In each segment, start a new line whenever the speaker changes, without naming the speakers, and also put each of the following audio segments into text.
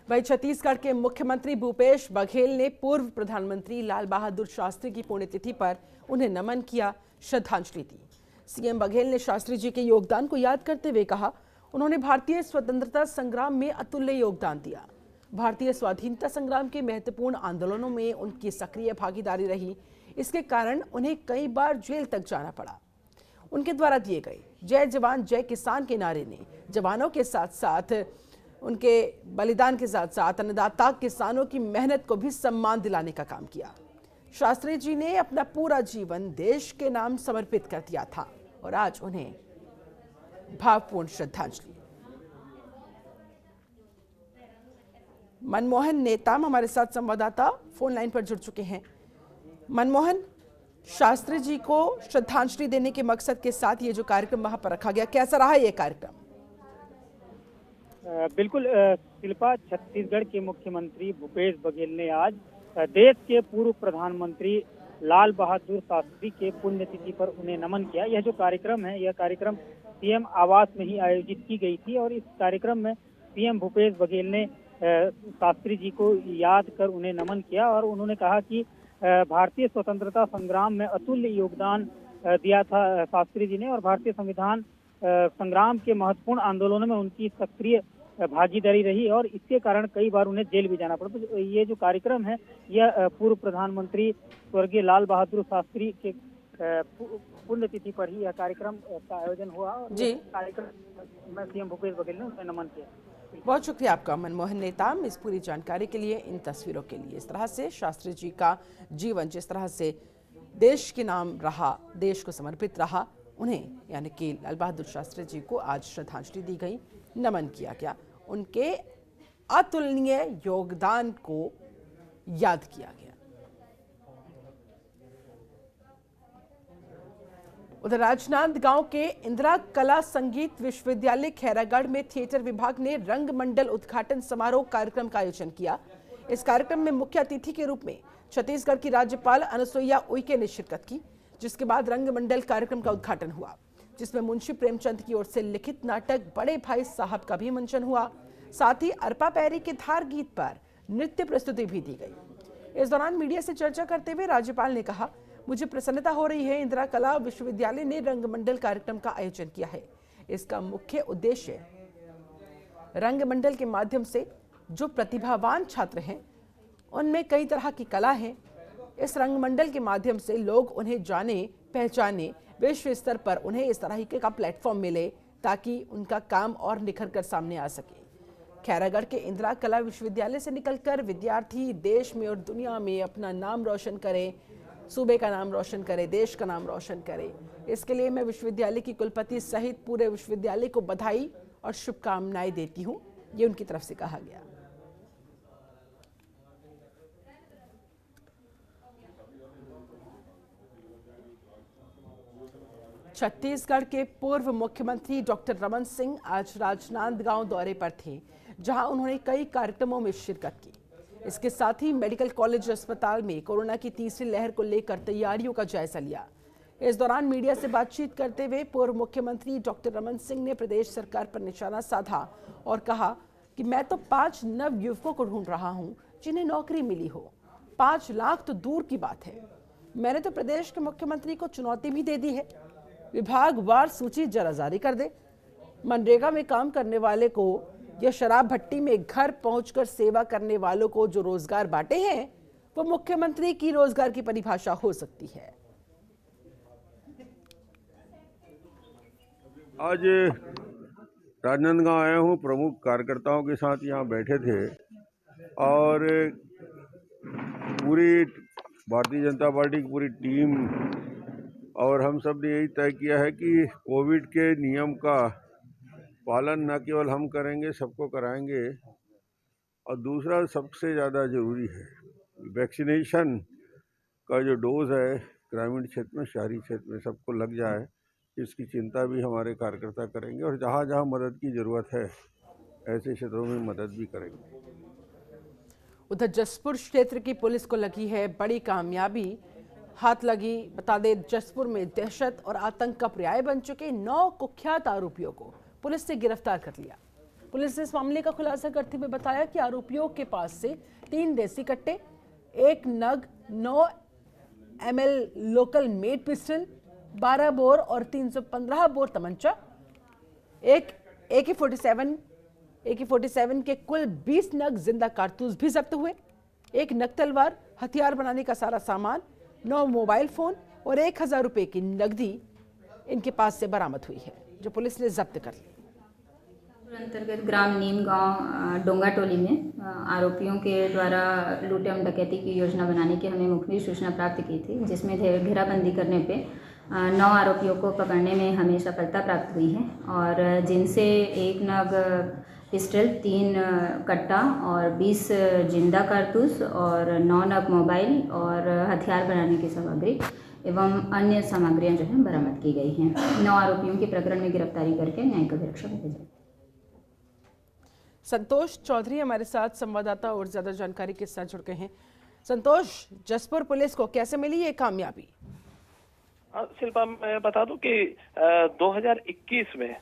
वहीं छत्तीसगढ़ के मुख्यमंत्री भूपेश बघेल ने पूर्व प्रधानमंत्री लाल बहादुर शास्त्री की पुण्यतिथि पर उन्हें नमन किया, श्रद्धांजलि दी। सीएम बघेल ने शास्त्री जी के योगदान को याद करते हुए कहा, उन्होंने भारतीय स्वतंत्रता संग्राम में अतुल्य योगदान दिया। भारतीय स्वाधीनता संग्राम के महत्वपूर्ण आंदोलनों में उनकी सक्रिय भागीदारी रही। इसके कारण उन्हें कई बार जेल तक जाना पड़ा। उनके द्वारा दिए गए जय जवान जय किसान के नारे ने जवानों के साथ साथ उनके बलिदान के साथ साथ अन्नदाता किसानों की मेहनत को भी सम्मान दिलाने का काम किया। शास्त्री जी ने अपना पूरा जीवन देश के नाम समर्पित कर दिया था और आज उन्हें भावपूर्ण श्रद्धांजलि। मनमोहन नेताम हमारे साथ संवाददाता फोन लाइन पर जुड़ चुके हैं। मनमोहन, शास्त्री जी को श्रद्धांजलि देने के मकसद के साथ ये जो कार्यक्रम वहां पर रखा गया, कैसा रहा ये कार्यक्रम?
बिल्कुल शिल्पा, छत्तीसगढ़ के मुख्यमंत्री भूपेश बघेल ने आज देश के पूर्व प्रधानमंत्री लाल बहादुर शास्त्री के पुण्यतिथि पर उन्हें नमन किया। यह जो कार्यक्रम है, यह कार्यक्रम सीएम आवास में ही आयोजित की गई थी और इस कार्यक्रम में सीएम भूपेश बघेल ने शास्त्री जी को याद कर उन्हें नमन किया और उन्होंने कहा कि भारतीय स्वतंत्रता संग्राम में अतुल्य योगदान दिया था शास्त्री जी ने और भारतीय संविधान संग्राम के महत्वपूर्ण आंदोलनों में उनकी सक्रिय भागीदारी रही और इसके कारण कई बार उन्हें जेल भी जाना पड़ा। तो ये जो कार्यक्रम है, यह पूर्व प्रधानमंत्री स्वर्गीय लाल बहादुर शास्त्री के पुण्यतिथि पर ही यह कार्यक्रम का आयोजन हुआ।
जी,
कार्यक्रम में सीएम भूपेश बघेल ने उन्हें नमन किया।
बहुत शुक्रिया आपका मनमोहन नेताम इस पूरी जानकारी के लिए, इन तस्वीरों के लिए। इस तरह से शास्त्री जी का जीवन जिस तरह से देश के नाम रहा, देश को समर्पित रहा, उन्हें यानी कि लाल बहादुर शास्त्री जी को आज श्रद्धांजलि दी गई, नमन किया गया, उनके अतुलनीय योगदान को याद किया गया। उधर राजनांदगांव के इंदिरा कला संगीत विश्वविद्यालय खैरागढ़ में थिएटर विभाग ने रंग मंडल उद्घाटन समारोह कार्यक्रम का आयोजन किया। इस कार्यक्रम में मुख्य अतिथि के रूप में छत्तीसगढ़ की राज्यपाल अनुसुईया उइके ने शिरकत की, जिसके बाद रंग मंडल कार्यक्रम का उद्घाटन हुआ, जिसमें मुंशी प्रेमचंद की ओर से लिखित नाटक बड़े भाई साहब का भी मंचन हुआ। साथ ही अरपा पैरी के धार गीत पर नृत्य प्रस्तुति भी दी गई। इस दौरान मीडिया से चर्चा करते हुए राज्यपाल ने कहा, मुझे प्रसन्नता हो रही है, इंदिरा कला विश्वविद्यालय ने रंगमंडल कार्यक्रम का आयोजन किया है। इसका मुख्य उद्देश्य रंगमंडल के माध्यम से जो प्रतिभावान छात्र हैं, उनमें कई तरह की कला है, इस रंगमंडल के माध्यम से लोग उन्हें जाने पहचाने, विश्व स्तर पर उन्हें इस तरह का प्लेटफॉर्म मिले ताकि उनका काम और निखर कर सामने आ सके। खैरागढ़ के इंदिरा कला विश्वविद्यालय से निकलकर विद्यार्थी देश में और दुनिया में अपना नाम रोशन करें, सूबे का नाम रोशन करे, देश का नाम रोशन करे। इसके लिए मैं विश्वविद्यालय की कुलपति सहित पूरे विश्वविद्यालय को बधाई और शुभकामनाएं देती हूं, ये उनकी तरफ से कहा गया। छत्तीसगढ़ के पूर्व मुख्यमंत्री डॉक्टर रमन सिंह आज राजनांदगांव दौरे पर थे, जहां उन्होंने कई कार्यक्रमों में शिरकत की। इसके साथ ही मेडिकल कॉलेज अस्पताल में कोरोना की तीसरी लहर को लेकर तैयारियों का जायजा लिया। इस दौरान मीडिया से बातचीत करते हुए पूर्व मुख्यमंत्री डॉक्टर रमन सिंह ने प्रदेश सरकार पर निशाना साधा और कहा कि मैं तो 5 नव युवकों को ढूंढ रहा हूं जिन्हें नौकरी मिली हो। 5 लाख तो दूर की बात है, मैंने तो प्रदेश के मुख्यमंत्री को चुनौती भी दे दी है, विभागवार सूची जरा जारी कर दे। मनरेगा में काम करने वाले को या शराब भट्टी में घर पहुंचकर सेवा करने वालों को जो रोजगार बांटे हैं, वो मुख्यमंत्री की रोजगार की परिभाषा हो सकती है।
आज राजनांदगांव आया हूं, प्रमुख कार्यकर्ताओं के साथ यहां बैठे थे और पूरी भारतीय जनता पार्टी की पूरी टीम और हम सब ने यही तय किया है कि कोविड के नियम का पालन न केवल हम करेंगे, सबको कराएंगे। और दूसरा सबसे ज़्यादा ज़रूरी है, वैक्सीनेशन का जो डोज है ग्रामीण क्षेत्र में, शहरी क्षेत्र में सबको लग जाए, इसकी चिंता भी हमारे कार्यकर्ता करेंगे और जहाँ जहाँ मदद की ज़रूरत है ऐसे क्षेत्रों में मदद भी करेंगे।
उधर जसपुर क्षेत्र की पुलिस को लगी है बड़ी कामयाबी, हाथ लगी। बता दें, जसपुर में दहशत और आतंक का पर्याय बन चुके 9 कुख्यात आरोपियों को पुलिस ने गिरफ्तार कर लिया। पुलिस ने इस मामले का खुलासा करते हुए बताया कि आरोपियों के पास से 3 देसी कट्टे, 1 नग 9 ml local made pistol, 12 bore और 315 बोर तमंचा, एक AK-47 के कुल 20 नग जिंदा कारतूस भी जब्त हुए, 1 नग तलवार, हथियार बनाने का सारा सामान, 9 मोबाइल फोन और 1000 रुपए की नकदी इनके पास से बरामद हुई है, जो पुलिस ने जब्त कर ली।
अंतर्गत ग्राम नीम गांव डोंगा टोली में आरोपियों के द्वारा लूट एवं डकैती की योजना बनाने की हमें मुखबिर सूचना प्राप्त की थी, जिसमें घेराबंदी करने पे 9 आरोपियों को पकड़ने में हमें सफलता प्राप्त हुई है और जिनसे 1 नग पिस्टल, 3 कट्टा और 20 जिंदा कारतूस और 9 नग मोबाइल और हथियार बनाने की सामग्री एवं अन्य सामग्रियां जो हैं बरामद की गई हैं। 9 आरोपियों के प्रकरण में गिरफ्तारी करके न्यायिक अभिरक्षा में भेजा।
संतोष चौधरी हमारे साथ संवाददाता और ज्यादा जानकारी के साथ जुड़ गए हैं। संतोष, जसपुर पुलिस को कैसे मिली ये कामयाबी?
शिल्पा, मैं बता दूं कि 2021 में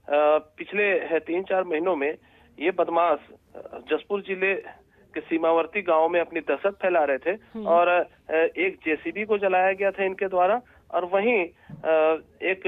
पिछले 3-4 महीनों में ये बदमाश जसपुर जिले के सीमावर्ती गांव में अपनी दहशत फैला रहे थे और एक जेसीबी को जलाया गया था इनके द्वारा और वहीं एक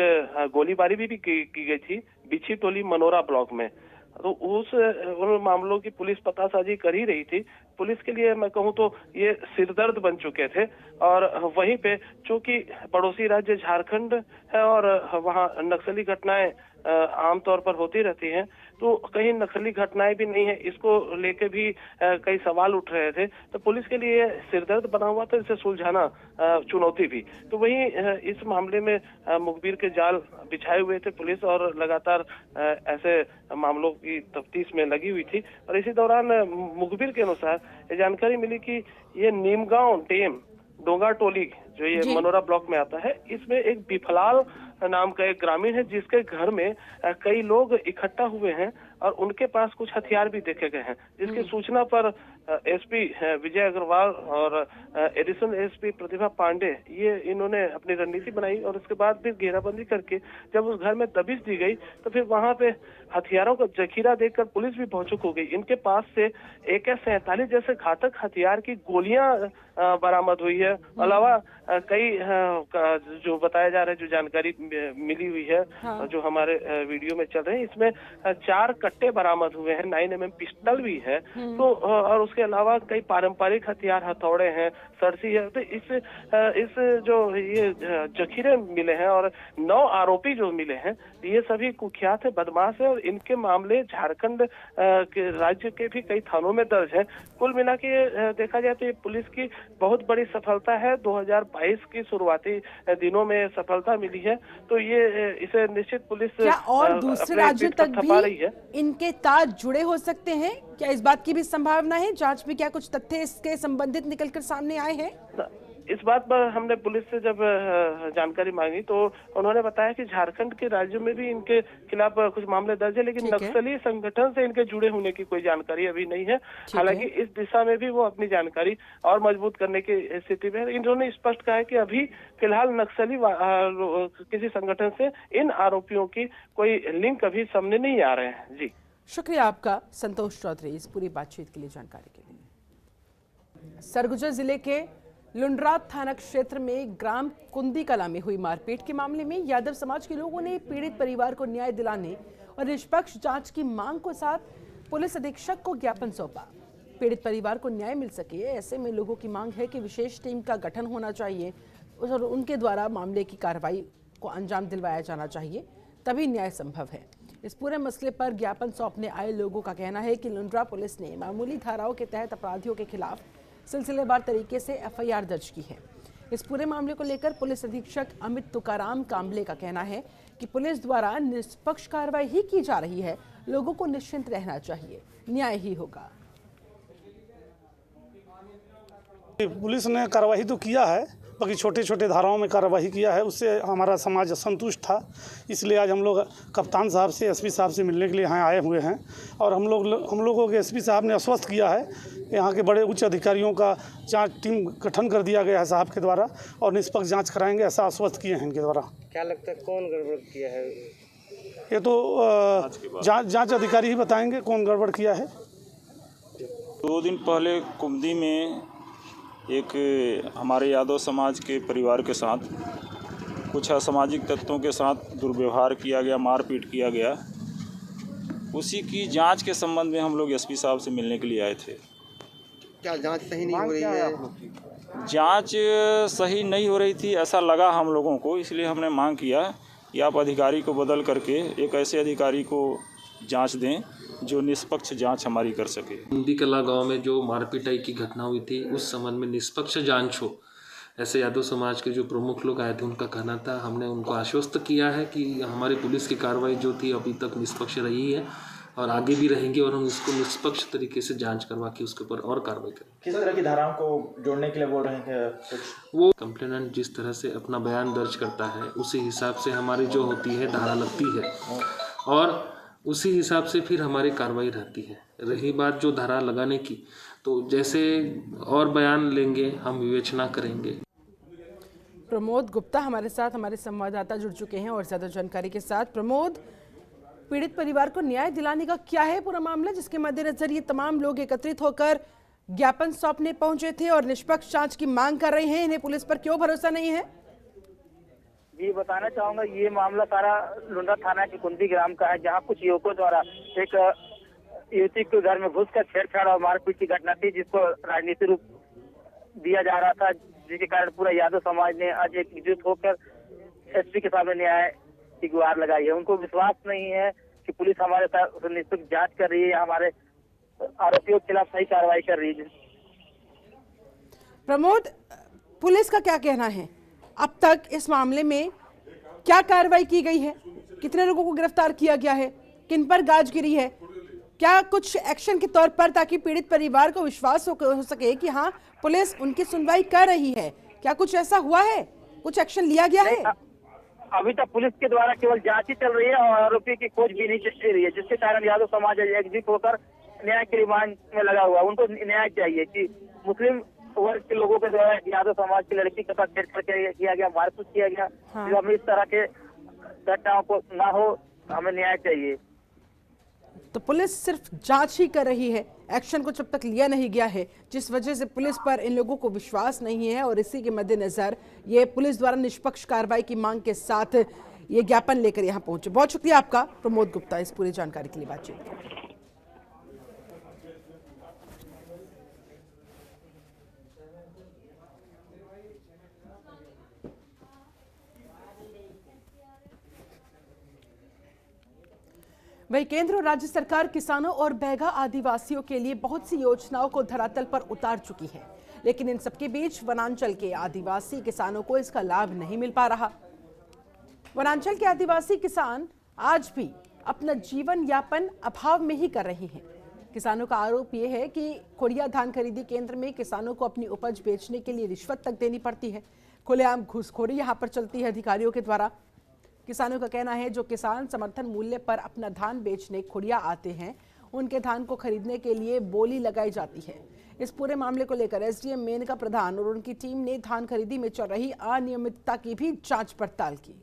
गोलीबारी भी की गई थी बिछी टोली मनोरा ब्लॉक में। तो उन मामलों की पुलिस पतासाजी कर ही रही थी। पुलिस के लिए मैं कहूँ तो ये सिरदर्द बन चुके थे और वहीं पे चूंकि पड़ोसी राज्य झारखंड है और वहाँ नक्सली घटनाएं आमतौर पर होती रहती हैं, तो कहीं नक्सली घटनाएं भी नहीं है, इसको लेके भी कई सवाल उठ रहे थे। तो पुलिस के लिए सिरदर्द बना हुआ था, इसे सुलझाना चुनौती भी। तो वहीं इस मामले में मुखबिर के जाल बिछाए हुए थे पुलिस और लगातार ऐसे मामलों की तफ्तीश में लगी हुई थी। और इसी दौरान मुखबिर के अनुसार ये जानकारी मिली कि ये नीमगांव डेम डोंगा टोली जो ये मनोरा ब्लॉक में आता है, इसमें एक बिफलाल नाम का एक ग्रामीण है जिसके घर में कई लोग इकट्ठा हुए हैं और उनके पास कुछ हथियार भी देखे गए हैं, जिसकी सूचना पर एसपी विजय अग्रवाल और एडिशनल एसपी प्रतिभा पांडे ये इन्होंने अपनी रणनीति बनाई और उसके बाद फिर घेराबंदी करके जब उस घर में दबिश दी गई तो फिर वहां पे हथियारों का जखीरा देखकर पुलिस भी भौचुक हो गई। इनके पास से AK-47 जैसे घातक हथियार की गोलियां बरामद हुई है। अलावा कई जो बताया जा रहा है, जो जानकारी मिली हुई है, जो हमारे वीडियो में चल रहे हैं, इसमें 4 कट्टे बरामद हुए हैं, 9 mm पिस्टल भी है, तो और उसके अलावा कई पारंपरिक हथियार, हथौड़े हैं, सरसी है। तो इस जो ये जखीरे मिले हैं और 9 आरोपी जो मिले हैं, ये सभी कुख्यात है, बदमाश है और इनके मामले झारखंड के राज्य के भी कई थानों में दर्ज है। कुल मिला के देखा जाए तो ये पुलिस की बहुत बड़ी सफलता है। 2022 की शुरुआती दिनों में सफलता मिली है, तो ये इसे निश्चित पुलिस
क्या और दूसरे राज्यों तक भी इनके तार जुड़े हो सकते हैं? क्या इस बात की भी संभावना है? जांच में क्या कुछ तथ्य इसके संबंधित निकलकर सामने आए हैं?
इस बात पर हमने पुलिस से जब जानकारी मांगी तो उन्होंने बताया कि झारखंड के राज्यों में भी इनके खिलाफ कुछ मामले दर्ज है, लेकिन नक्सली संगठन से इनके जुड़े होने की कोई जानकारी अभी नहीं है। हालांकि इस दिशा में भी वो अपनी जानकारी और मजबूत करने की स्थिति में है। इन्होंने स्पष्ट कहा है कि अभी फिलहाल नक्सली किसी संगठन से इन आरोपियों की कोई लिंक अभी सामने नहीं आ रहे हैं। जी,
शुक्रिया आपका संतोष चौधरी इस पूरी बातचीत के लिए, जानकारी के लिए। सरगुजा जिले के लुंड्रा थाना क्षेत्र में ग्राम कुंदी कला में हुई मारपीट के मामले में यादव समाज के लोगों ने पीड़ित परिवार को न्याय दिलाने और निष्पक्ष जांच की मांग के साथ पुलिस अधीक्षक को ज्ञापन सौंपा। पीड़ित परिवार को न्याय मिल सके, ऐसे में लोगों की मांग है कि विशेष टीम का गठन होना चाहिए और उनके द्वारा मामले की कार्रवाई को अंजाम दिलवाया जाना चाहिए, तभी न्याय संभव है। इस पूरे मसले पर ज्ञापन सौंपने आए लोगों का कहना है कि लुंड्रा पुलिस ने मामूली धाराओं के तहत अपराधियों के खिलाफ सिलसिलेवार तरीके से FIR दर्ज की है। इस पूरे मामले को लेकर पुलिस अधीक्षक अमित तुकाराम कांबले का कहना है कि पुलिस द्वारा निष्पक्ष कार्रवाई ही की जा रही है, लोगों को निश्चिंत रहना चाहिए, न्याय ही होगा।
पुलिस ने कार्रवाई तो किया है, बाकी छोटे छोटे धाराओं में कार्रवाई किया है, उससे हमारा समाज असंतुष्ट था। इसलिए आज हम लोग कप्तान साहब से, SP साहब से मिलने के लिए यहाँ आए हुए हैं और हम लोगों के SP साहब ने आश्वस्त किया है, यहाँ के बड़े उच्च अधिकारियों का जांच टीम गठन कर दिया गया है साहब के द्वारा और निष्पक्ष जांच कराएंगे, ऐसा आश्वस्त किए हैं इनके द्वारा।
क्या लगता है कौन गड़बड़ किया है?
ये तो जांच अधिकारी ही बताएंगे कौन गड़बड़ किया है।
2 दिन पहले कुमदी में एक हमारे यादव समाज के परिवार के साथ कुछ असामाजिक तत्वों के साथ दुर्व्यवहार किया गया, मारपीट किया गया। उसी की जांच के संबंध में हम लोग एसपी साहब से मिलने के लिए आए थे।
क्या जांच सही नहीं हो रही है?
जांच सही नहीं हो रही थी ऐसा लगा हम लोगों को, इसलिए हमने मांग किया कि आप अधिकारी को बदल करके एक ऐसे अधिकारी को जांच दें जो निष्पक्ष जांच हमारी कर सके।
कुमदी कला गांव में जो मारपीटाई की घटना हुई थी उस संबंध में निष्पक्ष जांच हो, ऐसे यादव समाज के जो प्रमुख लोग आए थे उनका कहना था। हमने उनको आश्वस्त किया है कि हमारी पुलिस की कार्रवाई जो थी अभी तक निष्पक्ष रही है और आगे भी रहेंगे और हम इसको निष्पक्ष तरीके से जांच करवा के उसके ऊपर और कार्रवाई करें।
किस तरह की धाराओं को जोड़ने के लिए बोल रहे हैं?
वो कंप्लेनेंट जिस तरह से अपना बयान दर्ज करता है उसी हिसाब से हमारी जो होती है धारा लगती है और उसी हिसाब से फिर हमारी कार्रवाई रहती है। रही बात जो धारा लगाने की, तो जैसे और बयान लेंगे हम विवेचना करेंगे।
प्रमोद गुप्ता हमारे साथ, हमारे संवाददाता जुड़ चुके हैं और ज्यादा जानकारी के साथ। प्रमोद, पीड़ित परिवार को न्याय दिलाने का क्या है पूरा मामला, जिसके मद्देनजर ये तमाम लोग एकत्रित होकर ज्ञापन सौंपने पहुंचे थे और निष्पक्ष जांच की मांग कर रहे हैं? इन्हें पुलिस पर क्यों भरोसा नहीं है?
जी बताना चाहूंगा, ये मामला सारा लुंडा थाना के कुंदी ग्राम का है, जहां कुछ युवकों द्वारा एक युवती के घर में घुसकर छेड़छाड़ और मारपीट की घटना थी, जिसको राजनीतिक रूप दिया जा रहा था, जिसके कारण पूरा यादव समाज ने आज एकजुट होकर एसपी के सामने न्याय की गुहार लगाई है। उनको विश्वास नहीं है कि पुलिस हमारे साथ निष्पक्ष जांच कर रही है या हमारे आरोपियों के खिलाफ सही कार्रवाई कर रही है।
प्रमोद, पुलिस का क्या कहना है? अब तक इस मामले में क्या कार्रवाई की गई है? कितने लोगों को गिरफ्तार किया गया है? किन पर गाज गिरी है? क्या कुछ एक्शन के तौर पर, ताकि पीड़ित परिवार को विश्वास हो सके कि हाँ पुलिस उनकी सुनवाई कर रही है? क्या कुछ ऐसा हुआ है? कुछ एक्शन लिया गया है?
अभी तक पुलिस के द्वारा केवल जांच ही चल रही है और आरोपी की खोज भी नहीं चल रही है, जिसके कारण यादव समाज एकजुट होकर न्याय की मांग में लगा हुआ। उनको न्याय चाहिए कि मुस्लिम वर्ग के लोगों के द्वारा यादव समाज की लड़की के साथ छेड़छाड़ किया गया, मारपीट किया गया। हाँ। हमें इस तरह के घटनाओं को ना हो, हमें न्याय चाहिए।
तो पुलिस सिर्फ जांच ही कर रही है, एक्शन कुछ अब तक लिया नहीं गया है, जिस वजह से पुलिस पर इन लोगों को विश्वास नहीं है और इसी के मद्देनजर ये पुलिस द्वारा निष्पक्ष कार्रवाई की मांग के साथ ये ज्ञापन लेकर यहाँ पहुंचे। बहुत शुक्रिया आपका प्रमोद गुप्ता इस पूरी जानकारी के लिए बातचीत। वहीं केंद्र और राज्य सरकार किसानों और बैगा आदिवासियों के लिए बहुत सी योजनाओं को धरातल पर उतार चुकी है, लेकिन इन सबके बीच वनांचल के आदिवासी किसानों को इसका लाभ नहीं मिल पा रहा। वनांचल के आदिवासी किसान आज भी अपना जीवन यापन अभाव में ही कर रहे हैं। किसानों का आरोप यह है कि खोड़िया धान खरीदी केंद्र में किसानों को अपनी उपज बेचने के लिए रिश्वत तक देनी पड़ती है। खुलेआम घूसखोरी यहां पर चलती है अधिकारियों के द्वारा। किसानों का कहना है जो किसान समर्थन मूल्य पर अपना धान बेचने खुड़िया आते हैं, उनके धान को खरीदने के लिए बोली लगाई जाती है। इस पूरे मामले को लेकर एसडीएम मेनका प्रधान और उनकी टीम ने धान खरीदी में चल रही अनियमितता की भी जांच पड़ताल की।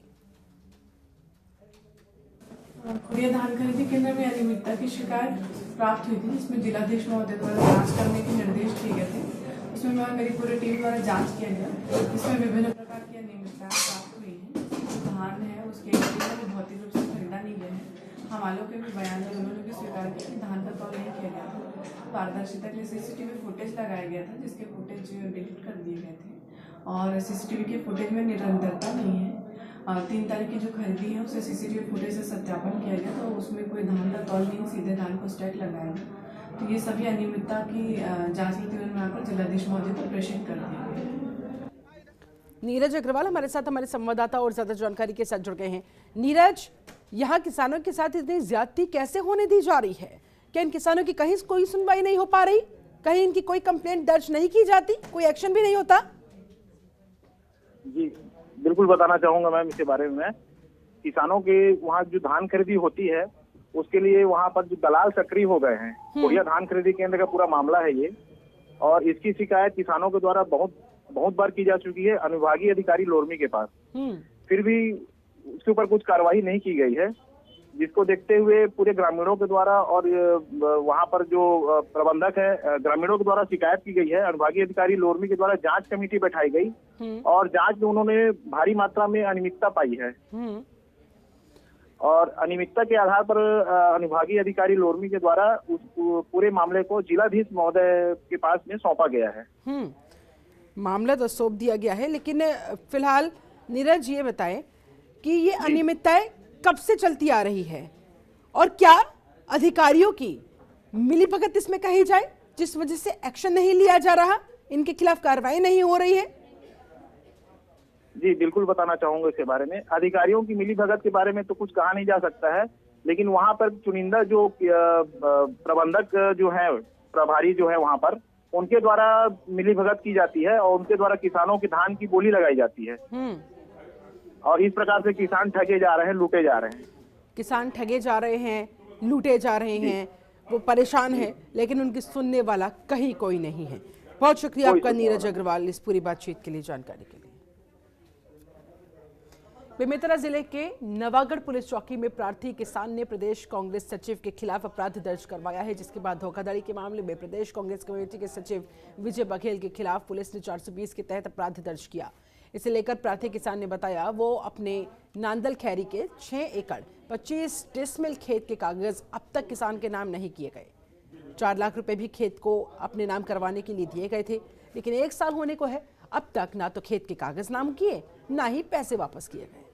खुड़िया धान खरीदी केंद्र में अनियमितता की शिकायत प्राप्त हुई थी, जिसमें जिलाधीश महोदय द्वारा जांच करने के निर्देश दिए गए थे। इसमें मेरी पूरी टीम द्वारा जांच किया गया। इसमें विभिन्न प्रकार की अनियमितताएं प्राप्त हुई हैं। जो धान है उसके भौतिक रूप से खरीदा नहीं गया है। हमालों के भी बयान में उन्होंने भी स्वीकार किया कि धान का तौल नहीं किया गया था। पारदर्शिता के लिए सीसीटीवी फुटेज लगाया गया था, जिसके फुटेज डिलीट कर दिए गए थे और सीसीटीवी के फुटेज में निरंतरता नहीं है। 3 तारीख की जो खरीदी है उसे सीसीटीवी फुटेज से सत्यापन किया गया, तो उसमें कोई धान का तौल नहीं, सीधे धान को स्टैक लगाया गया। तो ये सभी अनियमितता की जांच प्रतिवेदन में आकर जिलाधीश महोदय को प्रेषित कर दिया गया।
नीरज अग्रवाल हमारे साथ, हमारे संवाददाता और ज्यादा जानकारी के साथ जुड़ गए हैं। नीरज, यहाँ किसानों के साथ इतनी ज्यादती कैसे होने दी जा रही है? क्या इन किसानों की कहीं कोई सुनवाई नहीं हो पा रही? कहीं इनकी कोई कंप्लेंट दर्ज नहीं की जाती? कोई एक्शन भी नहीं होता?
जी बिल्कुल बताना चाहूंगा मैम इसके बारे में। किसानों के वहाँ जो धान खरीदी होती है उसके लिए वहाँ पर जो दलाल सक्रिय हो गए हैं। खुड़िया धान खरीदी केंद्र का पूरा मामला है ये, और इसकी शिकायत किसानों के द्वारा बहुत बार की जा चुकी है अनुविभागीय अधिकारी लोरमी के पास। फिर भी उसके ऊपर कुछ कार्रवाई नहीं की गई है, जिसको देखते हुए पूरे ग्रामीणों के द्वारा और वहां पर जो प्रबंधक है ग्रामीणों के द्वारा शिकायत की गई है। अनुभागीय अधिकारी लोरमी के द्वारा जांच कमेटी बैठाई गई और जांच में उन्होंने भारी मात्रा में अनियमितता पाई है और अनियमितता के आधार पर अनुभागीय अधिकारी लोरमी के द्वारा उस पूरे मामले को जिलाधीश महोदय के पास में सौंपा गया है।
मामला तो सौंप दिया गया है, लेकिन फिलहाल नीरज ये बताएं कि ये अनियमितताएं कब से चलती आ रही है और क्या अधिकारियों की मिलीभगत इसमें कही जाए जिस वजह से एक्शन नहीं लिया जा रहा, इनके खिलाफ कार्रवाई नहीं हो रही है?
जी बिल्कुल बताना चाहूंगा इसके बारे में। अधिकारियों की मिलीभगत के बारे में तो कुछ कहा नहीं जा सकता है, लेकिन वहां पर चुनिंदा जो प्रबंधक जो है, प्रभारी जो है वहां पर, उनके द्वारा मिलीभगत की जाती है और उनके द्वारा किसानों की धान की बोली लगाई जाती है और इस प्रकार से किसान ठगे जा रहे हैं, लूटे जा रहे हैं।
किसान ठगे जा रहे हैं, लूटे जा रहे हैं, वो परेशान है, लेकिन उनकी सुनने वाला कहीं कोई नहीं है। बहुत शुक्रिया आपका नीरज अग्रवाल इस पूरी बातचीत के लिए, जानकारी के लिए। बेमेतरा जिले के नवागढ़ पुलिस चौकी में प्रार्थी किसान ने प्रदेश कांग्रेस सचिव के खिलाफ अपराध दर्ज करवाया है, जिसके बाद धोखाधड़ी के मामले में प्रदेश कांग्रेस कमेटी के सचिव विजय बघेल के खिलाफ पुलिस ने 420 के तहत अपराध दर्ज किया। इसे लेकर प्रार्थी किसान ने बताया वो अपने नांदल खैरी के 6 एकड़ 25 डिसमिल खेत के कागज अब तक किसान के नाम नहीं किए गए। 4 लाख रुपए भी खेत को अपने नाम करवाने के लिए दिए गए थे, लेकिन 1 साल होने को है, अब तक ना तो खेत के कागज नाम किए, ना ही पैसे वापस किए गए।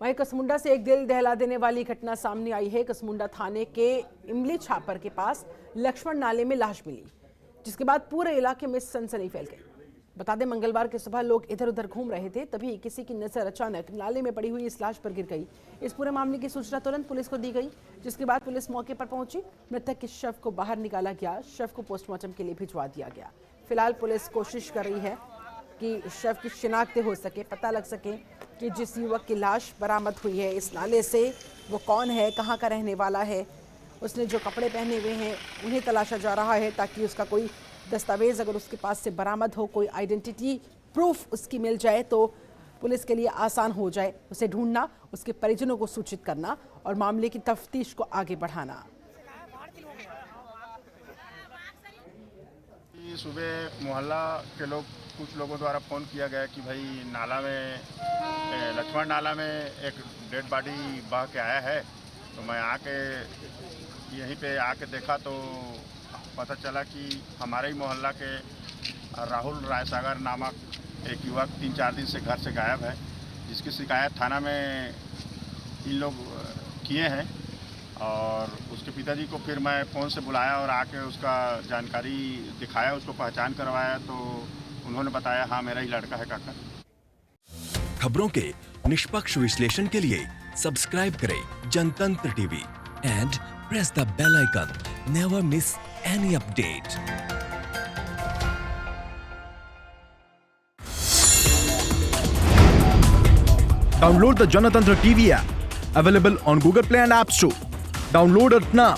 वहीं कसमुंडा से एक दिल दहला देने वाली घटना सामने आई है। कसमुंडा थाने के इमली छापर के पास लक्ष्मण नाले में लाश मिली, जिसके बाद पूरे इलाके में सनसनी फैल गई। बता दें, मंगलवार की सुबह लोग इधर उधर घूम रहे थे, तभी किसी की नजर अचानक नाले में पड़ी हुई इस लाश पर गिर गई। इस पूरे मामले की सूचना तुरंत पुलिस को दी गई, जिसके बाद पुलिस मौके पर पहुंची। मृतक के शव को बाहर निकाला गया, शव को पोस्टमार्टम के लिए भिजवा दिया गया। फिलहाल पुलिस कोशिश कर रही है कि शव की शिनाख्त हो सके, पता लग सके कि जिस युवक की लाश बरामद हुई है इस नाले से वो कौन है, कहाँ का रहने वाला है। उसने जो कपड़े पहने हुए हैं उन्हें तलाशा जा रहा है, ताकि उसका कोई दस्तावेज अगर उसके पास से बरामद हो, कोई आइडेंटिटी प्रूफ उसकी मिल जाए तो पुलिस के लिए आसान हो जाए उसे ढूंढना, उसके परिजनों को सूचित करना और मामले की तफ्तीश को आगे बढ़ाना।
सुबह मोहल्ला के लोग, कुछ लोगों द्वारा फ़ोन किया गया कि भाई नाला में, लक्ष्मण नाला में एक डेड बॉडी बह के आया है। तो मैं आके यहीं पे आके देखा तो पता चला कि हमारे ही मोहल्ला के राहुल रायसागर नामक एक युवक 3-4 दिन से घर से गायब है, जिसकी शिकायत थाना में इन लोग किए हैं। और उसके पिताजी को फिर मैं फ़ोन से बुलाया और आके उसका जानकारी दिखाया, उसको पहचान करवाया, तो उन्होंने बताया हाँ मेरा ही लड़का है काका।
खबरों के निष्पक्ष विश्लेषण के लिए सब्सक्राइब करें Janatantra TV and press the bell icon. Never miss any update.
Download the Janatantra TV app, available on Google Play and App Store. Download it now.